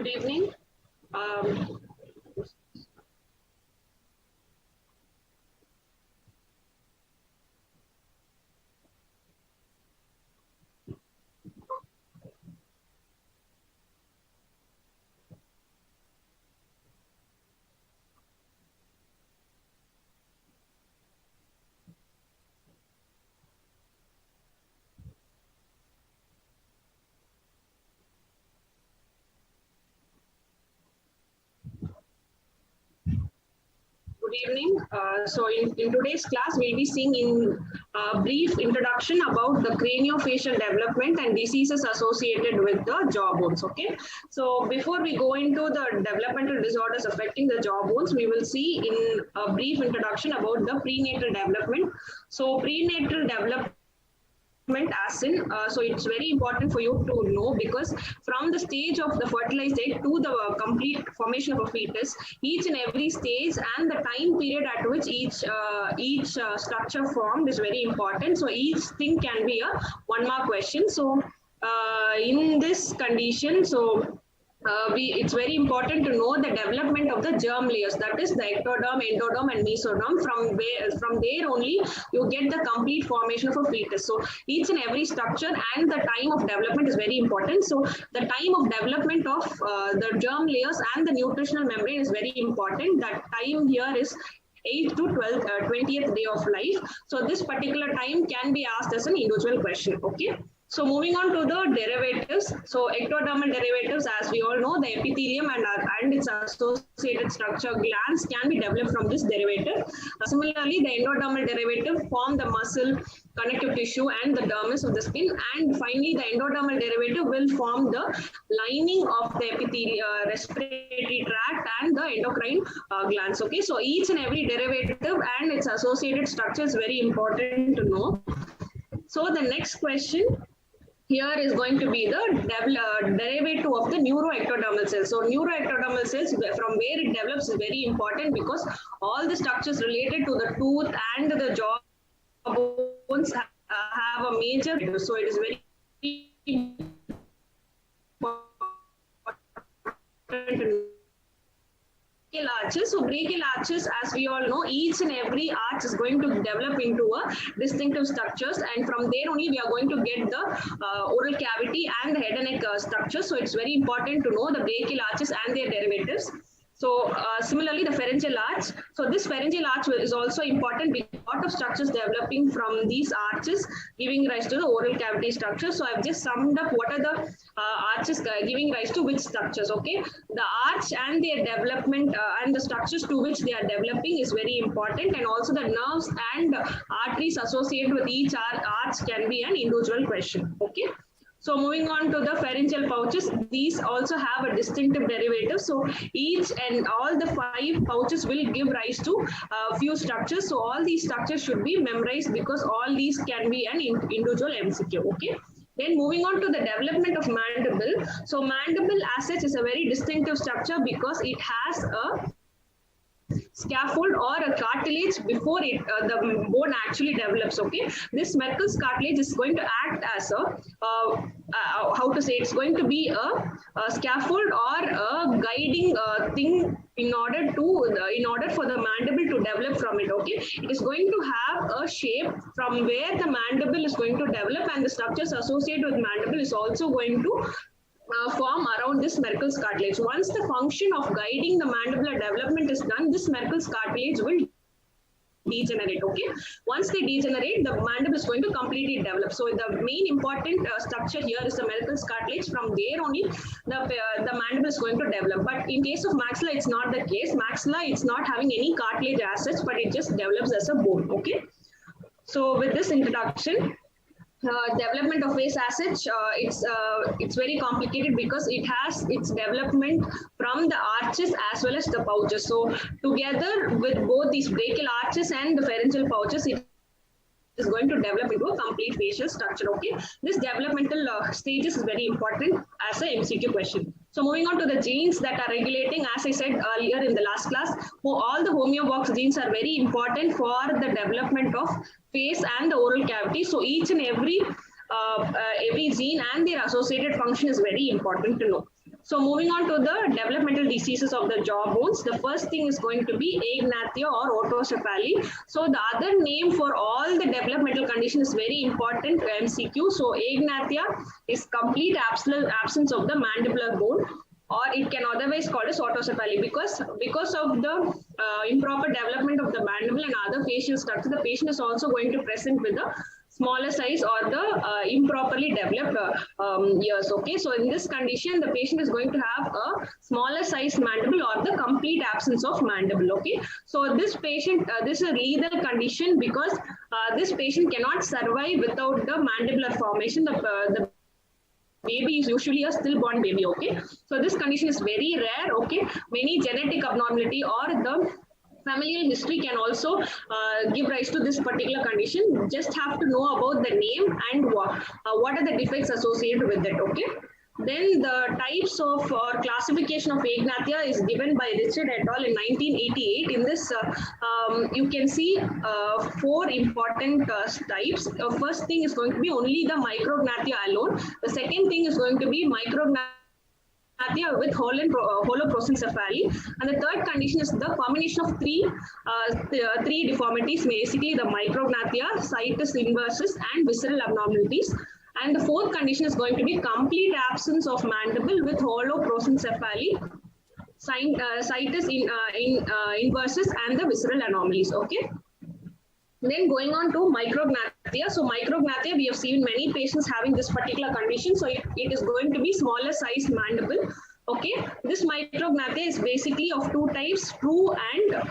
Good evening. Good evening. So in today's class, we'll be seeing in a brief introduction about the craniofacial development and diseases associated with the jaw bones. Okay. So before we go into the developmental disorders affecting the jaw bones, we will see in a brief introduction about the prenatal development. So prenatal development as in so it's very important for you to know, because from the stage of the fertilized egg to the complete formation of a fetus, each and every stage and the time period at which each structure formed is very important. So each thing can be a 1 mark question. So in this condition, it's very important to know the development of the germ layers, that is the ectoderm, endoderm and mesoderm. From there only you get the complete formation of a fetus. So each and every structure and the time of development is very important. So the time of development of the germ layers and the nutritional membrane is very important. That time here is 8th to 20th day of life. So this particular time can be asked as an individual question. Okay. So moving on to the derivatives. So ectodermal derivatives, as we all know, the epithelium and its associated structure glands can be developed from this derivative. Similarly, the endodermal derivative form the muscle, connective tissue and the dermis of the skin. And finally, the endodermal derivative will form the lining of the epithelial, respiratory tract and the endocrine glands. Okay, so each and every derivative and its associated structure is very important to know. So the next question here is going to be the derivative of the neuroectodermal cells. So neuroectodermal cells, from where it develops, is very important, because all the structures related to the tooth and the jaw bones have a major. So it is very important. Arches. So brachial arches, as we all know, each and every arch is going to develop into a distinctive structures, and from there only we are going to get the oral cavity and the head and neck structure. So it's very important to know the brachial arches and their derivatives. So similarly, the pharyngeal arch. So this pharyngeal arch is also important, because a lot of structures developing from these arches giving rise to the oral cavity structure. So I've just summed up what are the arches giving rise to which structures. Okay, the arch and their development and the structures to which they are developing is very important, and also the nerves and arteries associated with each arch can be an individual question. Okay. So moving on to the pharyngeal pouches, these also have a distinctive derivative. So each and all the 5 pouches will give rise to a few structures. So all these structures should be memorized, because all these can be an individual MCQ. Okay. Then moving on to the development of mandible. So mandible as such is a very distinctive structure, because it has a scaffold or a cartilage before the bone actually develops. Okay, this Merkel's cartilage is going to act as a it's going to be a scaffold or a guiding thing in order for the mandible to develop from it. Okay, it is going to have a shape from where the mandible is going to develop, and the structures associated with mandible is also going to form around this Merkel's cartilage. Once the function of guiding the mandibular development is done, this Merkel's cartilage will degenerate. Okay, once they degenerate, the mandible is going to completely develop. So the main important structure here is the Merkel's cartilage. From there only the mandible is going to develop. But in case of maxilla, it's not the case. Maxilla, it's not having any cartilage as such, but it just develops as a bone. Okay, so with this introduction, development of face as such, it's very complicated, because it has its development from the arches as well as the pouches. So together with both these brachial arches and the pharyngeal pouches, it is going to develop into a complete facial structure. Okay, this developmental stages is very important as a MCQ question. So moving on to the genes that are regulating, as I said earlier in the last class, all the homeobox genes are very important for the development of face and the oral cavity. So each and every gene and their associated function is very important to know. So moving on to the developmental diseases of the jaw bones, the first thing is going to be agnathia or otocephaly. So the other name for all the developmental condition is very important MCQ. So agnathia is complete absence of the mandibular bone, or it can otherwise called as otocephaly, because of the improper development of the mandible and other facial structure, the patient is also going to present with the smaller size or the improperly developed ears. Okay, so in this condition, the patient is going to have a smaller size mandible or the complete absence of mandible. Okay, so this patient, this is a lethal condition because this patient cannot survive without the mandibular formation. The baby is usually a stillborn baby. Okay, so this condition is very rare. Okay, many genetic abnormality or the familial history can also give rise to this particular condition. Just have to know about the name and what are the defects associated with it. Okay, then the types of or classification of agnathia is given by Richard et al. In 1988. In this, you can see 4 important types. First thing is going to be only the micrognathia alone. The second thing is going to be micrognathia with holoprosencephaly, and the third condition is the combination of three deformities, basically the micrognathia, situs inversus, and visceral abnormalities. And the fourth condition is going to be complete absence of mandible with holoprosencephaly, situs inversus, and the visceral anomalies. Okay. Then going on to micrognathia. So micrognathia, we have seen many patients having this particular condition. So it is going to be smaller sized mandible. Okay, this micrognathia is basically of 2 types, true and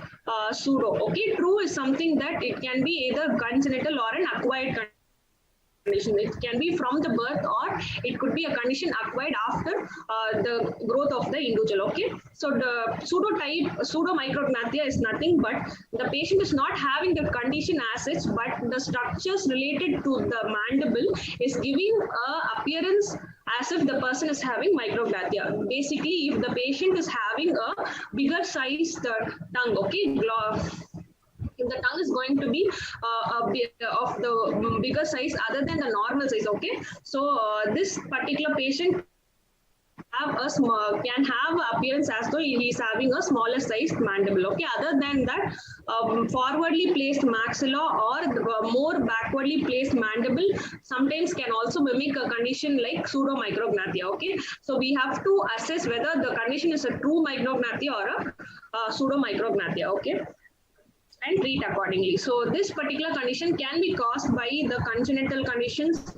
pseudo. Okay, true is something that it can be either congenital or an acquired condition. It can be from the birth, or it could be a condition acquired after the growth of the individual. Okay, so the pseudo micrognathia is nothing but the patient is not having the condition as such, but the structures related to the mandible is giving a appearance as if the person is having micrognathia. Basically, if the patient is having a bigger sized tongue, okay, if the tongue is going to be of the bigger size other than the normal size. Okay, so this particular patient can have appearance as though he is having a smaller sized mandible. Okay, other than that, forwardly placed maxilla or the more backwardly placed mandible sometimes can also mimic a condition like pseudo micrognathia. Okay, so we have to assess whether the condition is a true micrognathia or a pseudo micrognathia. Okay, and treat accordingly. So this particular condition can be caused by the congenital conditions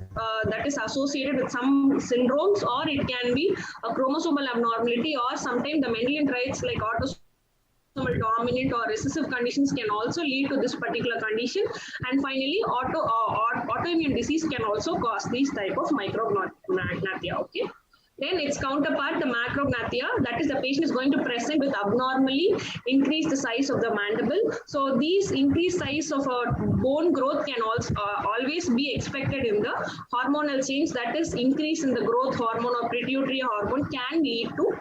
that is associated with some syndromes, or it can be a chromosomal abnormality, or sometimes the Mendelian traits like autosomal dominant or recessive conditions can also lead to this particular condition. And finally, autoimmune disease can also cause these type of micrognathia. Okay. Then its counterpart, the macrognathia, that is the patient is going to present with abnormally increased size of the mandible. So these increased size of bone growth can also always be expected in the hormonal change, that is increase in the growth hormone or pituitary hormone can lead to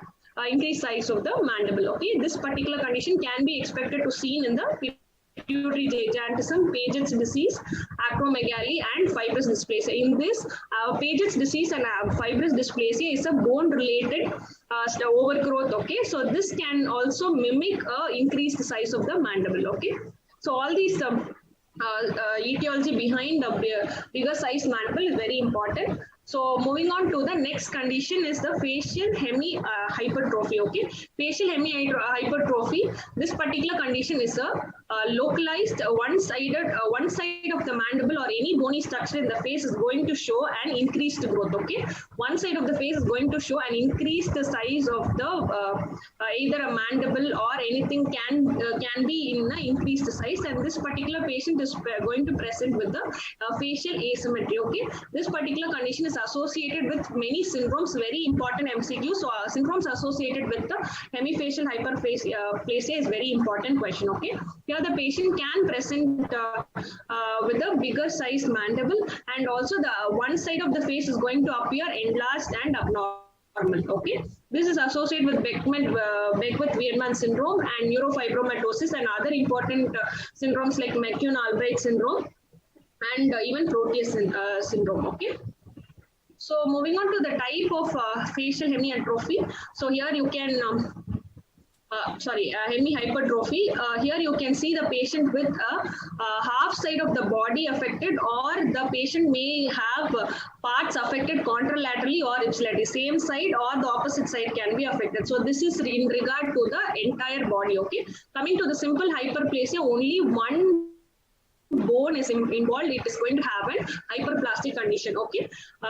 increased size of the mandible. Okay, this particular condition can be expected to seen in the pituitary gigantism, Paget's disease, acromegaly, and fibrous dysplasia. In this, Paget's disease and fibrous dysplasia is a bone-related overgrowth. Okay, so this can also mimic increased size of the mandible. Okay, so all these etiology behind the bigger size mandible is very important. So moving on to the next condition is the facial hemi hypertrophy. Okay, facial hemi hypertrophy. This particular condition is a localized one side of the mandible or any bony structure in the face is going to show an increased growth. Okay, one side of the face is going to show an increased size of the either a mandible or anything can be in an increased size, and this particular patient is going to present with the facial asymmetry. Okay, this particular condition is associated with many syndromes, very important MCQ. So syndromes associated with the hemifacial hyperplasia is very important question. Okay, here the patient can present with a bigger sized mandible, and also the one side of the face is going to appear enlarged and abnormal. Okay, this is associated with Beckwith-Wiedemann syndrome and neurofibromatosis and other important syndromes like McCune-Albright syndrome and even Proteus syndrome. Okay. So moving on to the type of facial hemiatrophy. So here you can hemi hypertrophy. Here you can see the patient with a half side of the body affected, or the patient may have parts affected contralaterally or ipsilaterally, same side or the opposite side can be affected. So this is in regard to the entire body. Okay, coming to the simple hyperplasia, only one bone is involved, it is going to have an hyperplastic condition. Okay,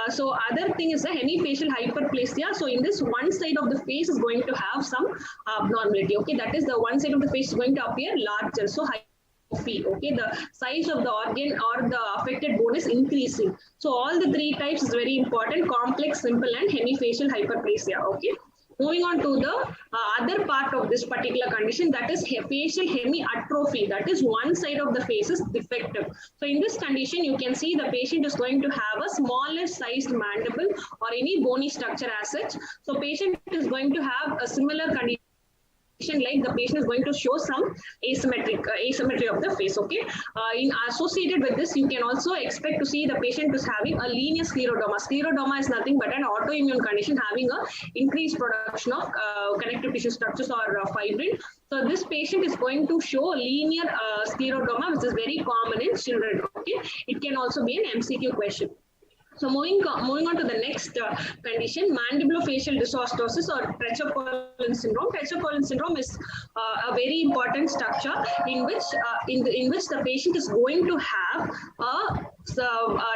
so other thing is the hemifacial hyperplasia. So in this, one side of the face is going to have some abnormality. Okay, that is the one side of the face is going to appear larger. So okay, the size of the organ or the affected bone is increasing. So all the three types is very important: complex, simple, and hemifacial hyperplasia. Okay, moving on to the other part of this particular condition, that is facial hemiatrophy. That is one side of the face is defective. So in this condition, you can see the patient is going to have a smaller sized mandible or any bony structure as such. So patient is going to have a similar condition, like the patient is going to show some asymmetry of the face. Okay, in associated with this, you can also expect to see the patient is having a linear scleroderma. Scleroderma is nothing but an autoimmune condition having a increased production of connective tissue structures or fibrin. So this patient is going to show linear scleroderma, which is very common in children. Okay, it can also be an MCQ question. So moving on to the next condition, mandibulofacial dysostosis or Treacher-Collins syndrome. Treacher-Collins syndrome is a very important structure in which the patient is going to have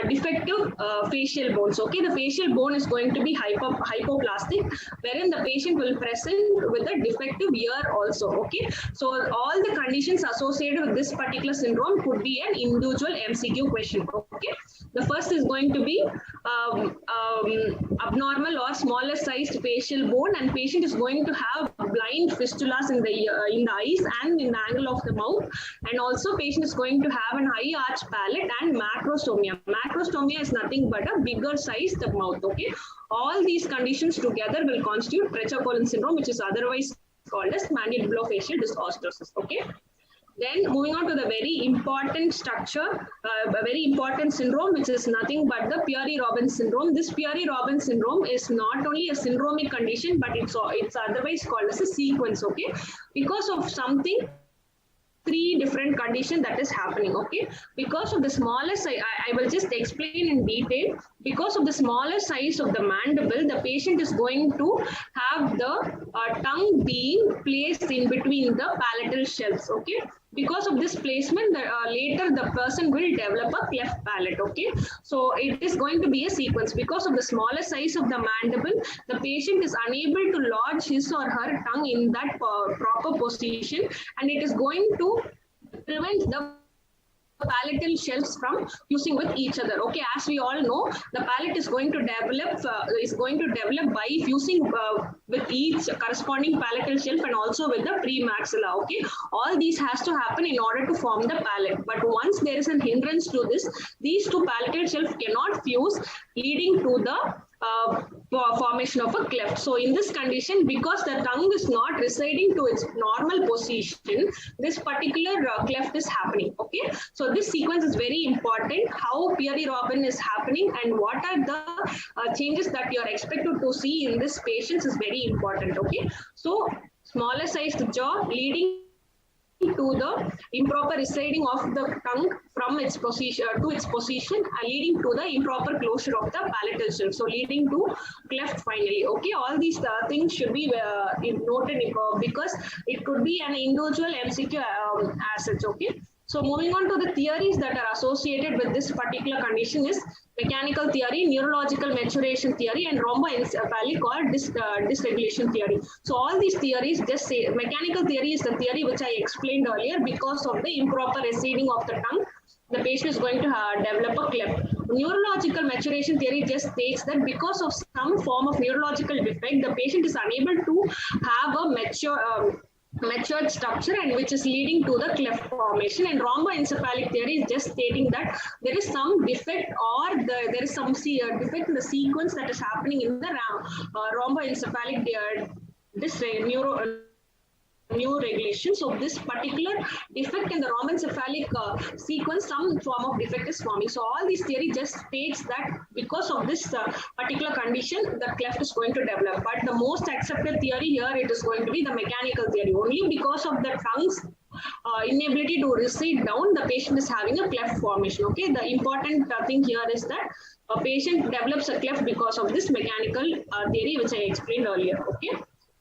defective facial bones. Okay, the facial bone is going to be hypoplastic, wherein the patient will present with a defective ear also. Okay, so all the conditions associated with this particular syndrome could be an individual MCQ question. Okay, the first is going to be abnormal or smaller sized facial bone, and patient is going to have blind fistulas in the eyes and in the angle of the mouth, and also patient is going to have an high arch palate and macrostomia. Macrostomia is nothing but a bigger sized mouth. Okay, all these conditions together will constitute Treacher-Collins syndrome, which is otherwise called as mandibulofacial dysostosis. Okay. Then moving on to the very important structure, a very important syndrome, which is nothing but the Peary-Robin syndrome. This Peary-Robin syndrome is not only a syndromic condition, but it's otherwise called as a sequence. Okay, because of something, three different conditions that is happening. Okay, because of the smaller size, I will just explain in detail. Because of the smaller size of the mandible, the patient is going to have the tongue being placed in between the palatal shelves. Okay, because of this placement, later the person will develop a cleft palate. Okay, so it is going to be a sequence. Because of the smaller size of the mandible, the patient is unable to lodge his or her tongue in that proper position, and it is going to prevent the palatal shelves from fusing with each other. Okay, as we all know, the palate is going to develop by fusing with each corresponding palatal shelf and also with the premaxilla. Okay, all these has to happen in order to form the palate. But once there is a hindrance to this, these two palatal shelves cannot fuse, leading to the formation of a cleft. So in this condition, because the tongue is not residing to its normal position, this particular cleft is happening. Okay, so this sequence is very important. How Peary-Robin is happening and what are the changes that you are expected to see in this patient is very important. Okay, so smaller sized jaw leading to the improper residing of the tongue from its position leading to the improper closure of the palatal shelf, so leading to cleft finally. Okay, all these things should be noted because it could be an individual MCQ as such. Okay, so moving on to the theories that are associated with this particular condition is mechanical theory, neurological maturation theory, and rhomboencephalic or dysregulation theory. So all these theories just say mechanical theory is the theory which I explained earlier. Because of the improper residing of the tongue, the patient is going to develop a cleft. Neurological maturation theory just states that because of some form of neurological defect, the patient is unable to have a matured structure and which is leading to the cleft formation. And rhomboencephalic theory is just stating that there is some defect or there is some defect in the sequence that is happening in the rhomboencephalic new regulation. So this particular defect in the rhomboencephalic sequence, some form of defect is forming. So all this theory just states that because of this particular condition, the cleft is going to develop. But the most accepted theory here, it is going to be the mechanical theory. Only because of the tongue's inability to recede down, the patient is having a cleft formation. Okay, the important thing here is that a patient develops a cleft because of this mechanical theory, which I explained earlier. Okay.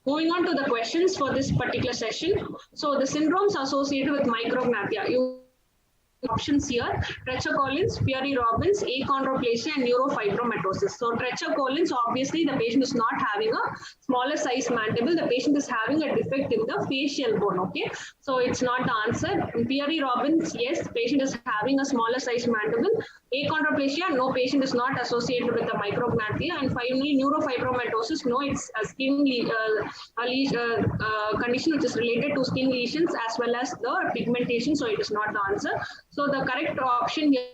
Moving on to the questions for this particular session. So the syndromes associated with micrognathia. You options here: Treacher-Collins, Peary-Robbins, achondroplasia, and neurofibromatosis. So Treacher-Collins, obviously the patient is not having a smaller size mandible. The patient is having a defect in the facial bone. Okay, so it's not the answer. Peary-Robbins, yes, patient is having a smaller size mandible. Achondroplasia, no, patient is not associated with the micrognathia. And finally, neurofibromatosis, no, it's a skin condition which is related to skin lesions as well as the pigmentation. So it is not the answer. So the correct option here,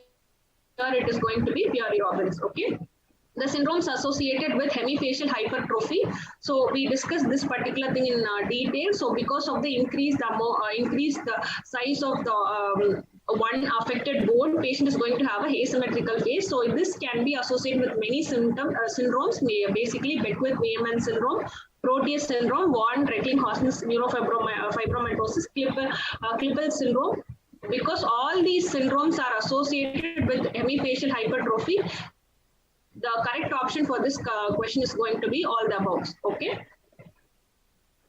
it is going to be Peary-Robbins. Okay. The syndromes associated with hemifacial hypertrophy. So we discussed this particular thing in detail. So because of the increased size of the one affected bone, patient is going to have a asymmetrical face. So this can be associated with many syndromes, basically Beckwith-Weyman syndrome, Proteus syndrome, Vaughan Reckling-Hosnes neurofibromatosis, Klippel syndrome. Because all these syndromes are associated with hemifacial hypertrophy, the correct option for this question is going to be all the above. Okay.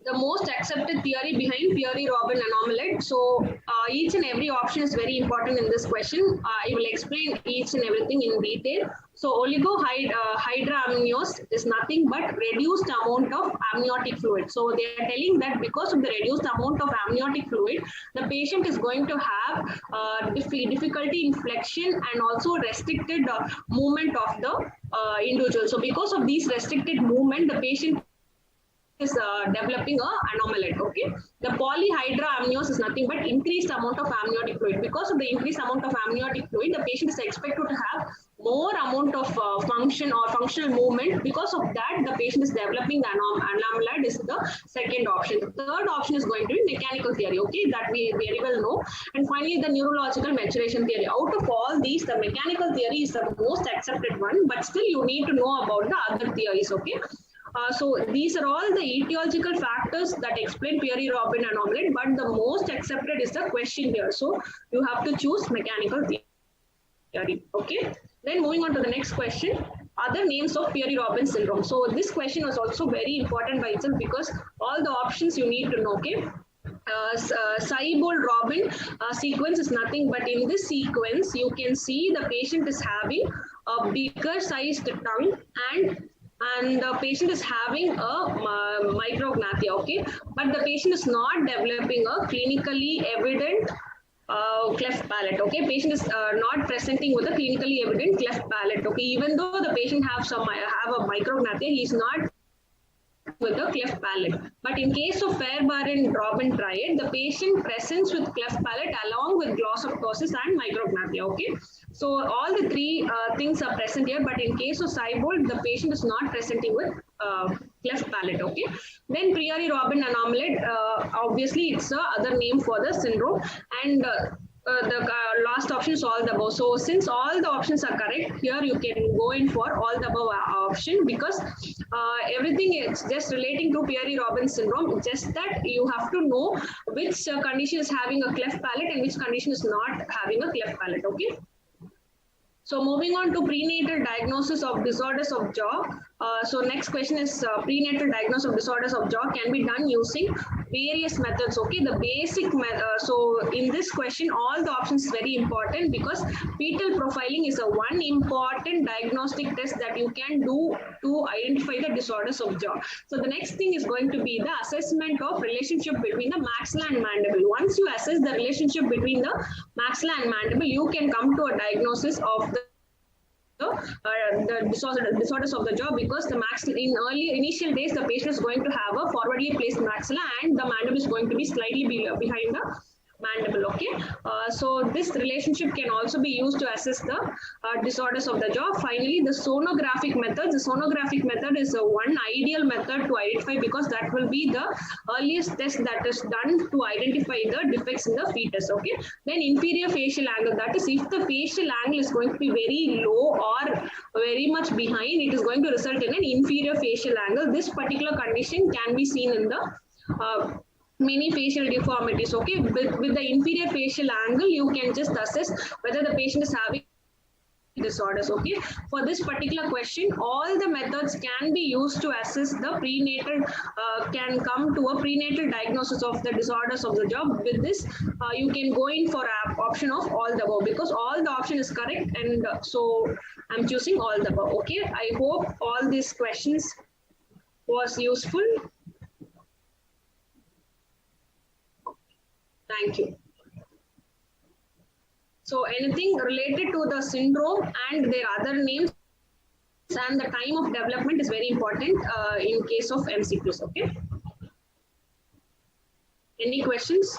The most accepted theory behind Peary-Robbins anomaly. So each and every option is very important in this question. I will explain each and everything in detail. So oligohydramnios is nothing but reduced amount of amniotic fluid. So they are telling that because of the reduced amount of amniotic fluid, the patient is going to have difficulty in flexion and also restricted movement of the individual. So because of these restricted movement, the patient is developing a anomaly. Okay, the polyhydramnios is nothing but increased amount of amniotic fluid. Because of the increased amount of amniotic fluid, the patient is expected to have more amount of function or functional movement. Because of that, the patient is developing the anomaly. Is the second option. The third option is going to be mechanical theory. Okay, that we very well know. And finally, the neurological maturation theory. Out of all these, the mechanical theory is the most accepted one, but still you need to know about the other theories. Okay. So these are all the etiological factors that explain Peary-Robbins anomaly, but the most accepted is the question here. So you have to choose mechanical theory. Okay. Then moving on to the next question, other names of Peary-Robbins syndrome. So this question was also very important by itself because all the options you need to know. Okay. Seibold-Robin sequence is nothing but in this sequence you can see the patient is having a bigger sized tongue and the patient is having a micrognathia, okay, but the patient is not developing a clinically evident cleft palate. Okay, patient is not presenting with a clinically evident cleft palate. Okay, even though the patient have a micrognathia, he is not with the cleft palate. But in case of Fairbairn-Robin triad, the patient presents with cleft palate along with glossoptosis and micrognathia. Okay, so all the three things are present here. But in case of Seibold, the patient is not presenting with cleft palate. Okay, then Peary-Robbins anomaly. Obviously, it's the other name for the syndrome, and the last option is all the above. So since all the options are correct, here you can go in for all the above option because everything is just relating to Peary-Robbins syndrome. Just that you have to know which condition is having a cleft palate and which condition is not having a cleft palate. Okay. So moving on to prenatal diagnosis of disorders of jaw. So next question is prenatal diagnosis of disorders of jaw can be done using various methods. Okay, the basic method. So in this question, all the options is very important because fetal profiling is a one important diagnostic test that you can do to identify the disorders of jaw. So the next thing is going to be the assessment of relationship between the maxilla and mandible. Once you assess the relationship between the maxilla and mandible, you can come to a diagnosis of the disorders of the jaw because the in initial days the patient is going to have a forwardly placed maxilla and the mandible is going to be slightly behind the mandible. Okay, so this relationship can also be used to assess the disorders of the jaw. Finally, the sonographic method. The sonographic method is one ideal method to identify, because that will be the earliest test that is done to identify the defects in the fetus. Okay, then inferior facial angle, that is if the facial angle is going to be very low or very much behind, it is going to result in an inferior facial angle. This particular condition can be seen in the many facial deformities. Okay, with the inferior facial angle, you can just assess whether the patient is having disorders. Okay, for this particular question, all the methods can be used to assess the prenatal, can come to a prenatal diagnosis of the disorders of the jaw. With this, you can go in for option of all the above, because all the option is correct, and so I'm choosing all the above. Okay, I hope all these questions was useful. Thank you. So anything related to the syndrome and their other names and the time of development is very important in case of MCQs. Okay. Any questions?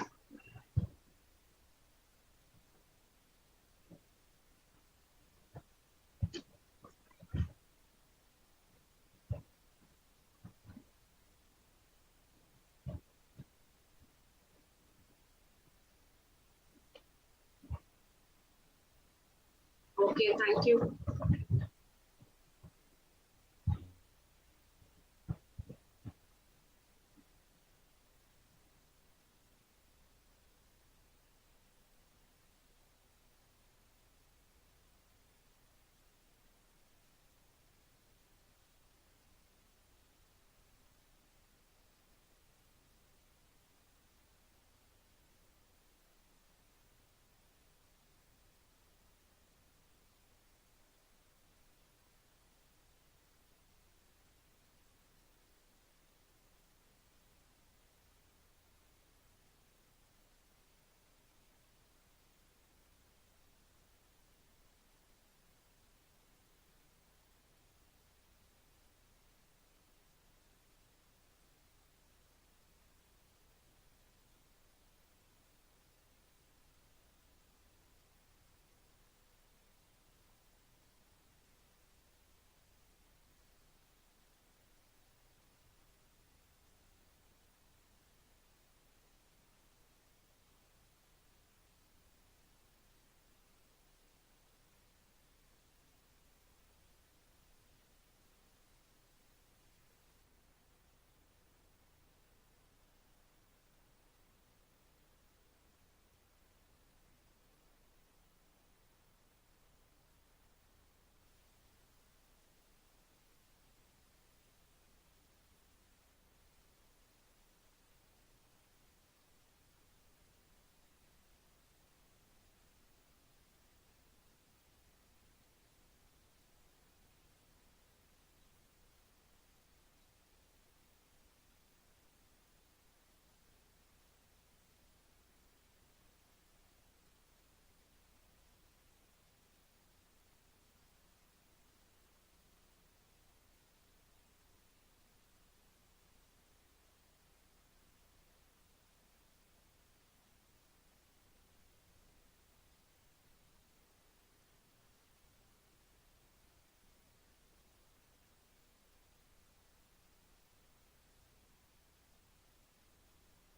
Okay, thank you.